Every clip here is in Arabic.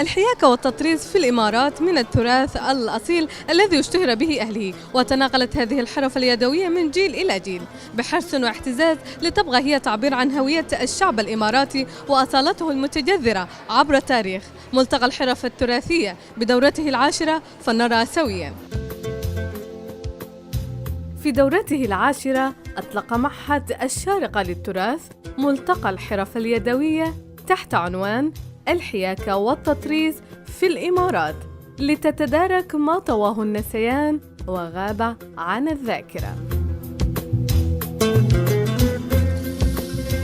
الحياكة والتطريز في الإمارات من التراث الأصيل الذي اشتهر به أهله، وتناقلت هذه الحرف اليدوية من جيل إلى جيل بحرص واعتزاز لتبغى هي تعبير عن هوية الشعب الإماراتي وأصالته المتجذرة عبر التاريخ. ملتقى الحرف التراثية بدورته العاشرة فلنرى سويا. في دورته العاشرة أطلق معهد الشارقة للتراث ملتقى الحرف اليدوية تحت عنوان الحياكة والتطريز في الإمارات، لتتدارك ما طواه النسيان وغاب عن الذاكرة.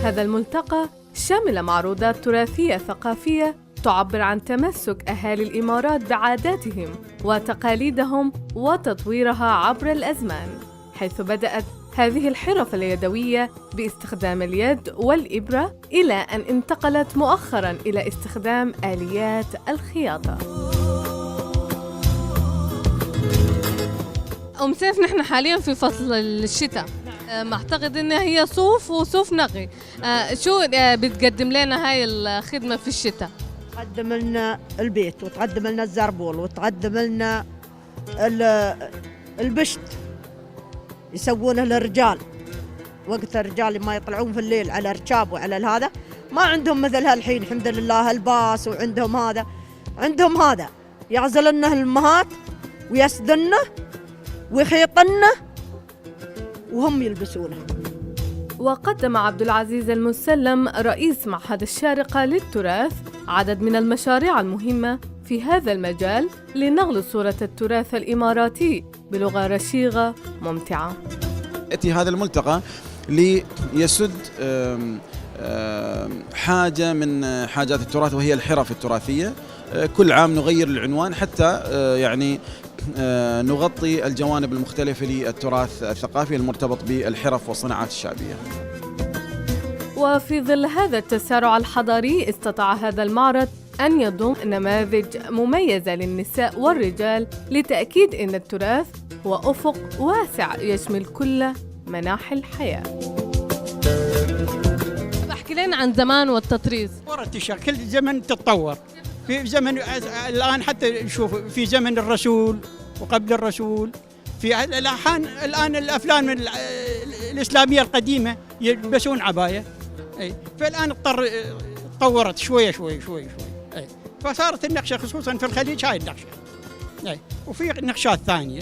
هذا الملتقى شمل معروضات تراثية ثقافية تعبر عن تمسك أهالي الإمارات بعاداتهم وتقاليدهم وتطويرها عبر الأزمان، حيث بدأت هذه الحرف اليدوية باستخدام اليد والإبرة إلى أن انتقلت مؤخراً إلى استخدام آليات الخياطة. أم سيف، نحن حالياً في فصل الشتاء، أعتقد إنها هي صوف وصوف نقي. شو بتقدم لنا هاي الخدمة في الشتاء؟ تقدم لنا البيت، وتقدم لنا الزربول، وتقدم لنا البشت يسوونه للرجال، وقت الرجال ما يطلعون في الليل على ركاب وعلى هذا، ما عندهم مثل هالحين الحمد لله الباس، وعندهم هذا، عندهم هذا يعزلنه الأمهات ويسدنه ويخيطنه وهم يلبسونه. وقدم عبد العزيز المسلم رئيس معهد الشارقة للتراث عدد من المشاريع المهمة في هذا المجال لنقل صورة التراث الإماراتي بلغة رشيقة ممتعة. يأتي هذا الملتقى ليسد حاجة من حاجات التراث وهي الحرف التراثية. كل عام نغير العنوان حتى يعني نغطي الجوانب المختلفة للتراث الثقافي المرتبط بالحرف والصناعات الشعبية. وفي ظل هذا التسارع الحضاري استطاع هذا المعرض أن يضم نماذج مميزة للنساء والرجال لتأكيد أن التراث هو أفق واسع يشمل كل مناحي الحياة. احكي لنا عن زمان والتطريز. كل زمن تتطور. في زمن الآن حتى نشوف في زمن الرسول وقبل الرسول، في الآن الأفلام الإسلامية القديمة يلبسون عباية، فالآن تطورت شوية شوي. فصارت النقشة خصوصا في الخليج هاي النقشة، وفي نقشات ثانية.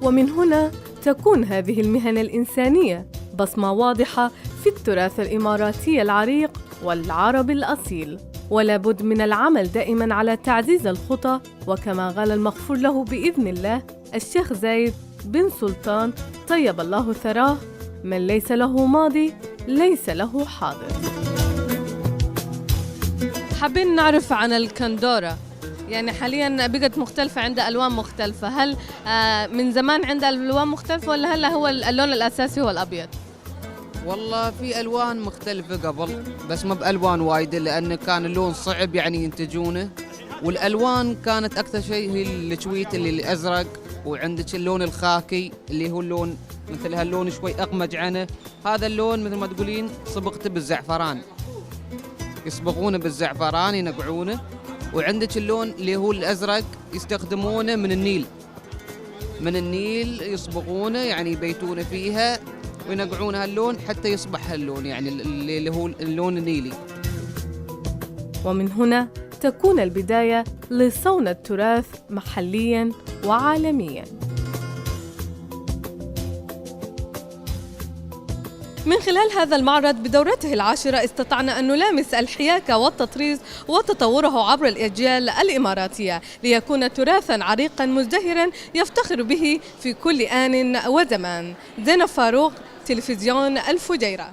ومن هنا تكون هذه المهن الإنسانية بصمة واضحة في التراث الإماراتي العريق والعربي الأصيل، ولا بد من العمل دائماً على تعزيز الخطى، وكما قال المغفور له بإذن الله الشيخ زايد بن سلطان طيب الله ثراه: من ليس له ماضي ليس له حاضر. حابين نعرف عن الكندورة، يعني حالياً بقت مختلفة، عندها ألوان مختلفة. هل من زمان عندها ألوان مختلفة ولا هلا هو اللون الأساسي هو الأبيض؟ والله في ألوان مختلفة قبل، بس ما بألوان وايدة لأن كان اللون صعب يعني ينتجونه، والألوان كانت أكثر شيء هي الشويت اللي الأزرق، وعندك اللون الخاكي اللي هو اللون مثل هاللون شوي أقمج عنه. هذا اللون مثل ما تقولين صبغته بالزعفران، يصبغونه بالزعفران ينقعونه. وعندك اللون اللي هو الأزرق يستخدمونه من النيل يصبغونه، يعني يبيتونه فيها وينقعون هاللون حتى يصبح هاللون يعني اللي هو اللون النيلي. ومن هنا تكون البداية لصون التراث محلياً وعالمياً. من خلال هذا المعرض بدورته العاشرة استطعنا أن نلامس الحياكة والتطريز وتطوره عبر الأجيال الإماراتية، ليكون تراثاً عريقاً مزدهراً يفتخر به في كل آن وزمان. زينب فاروق، تلفزيون الفجيرة.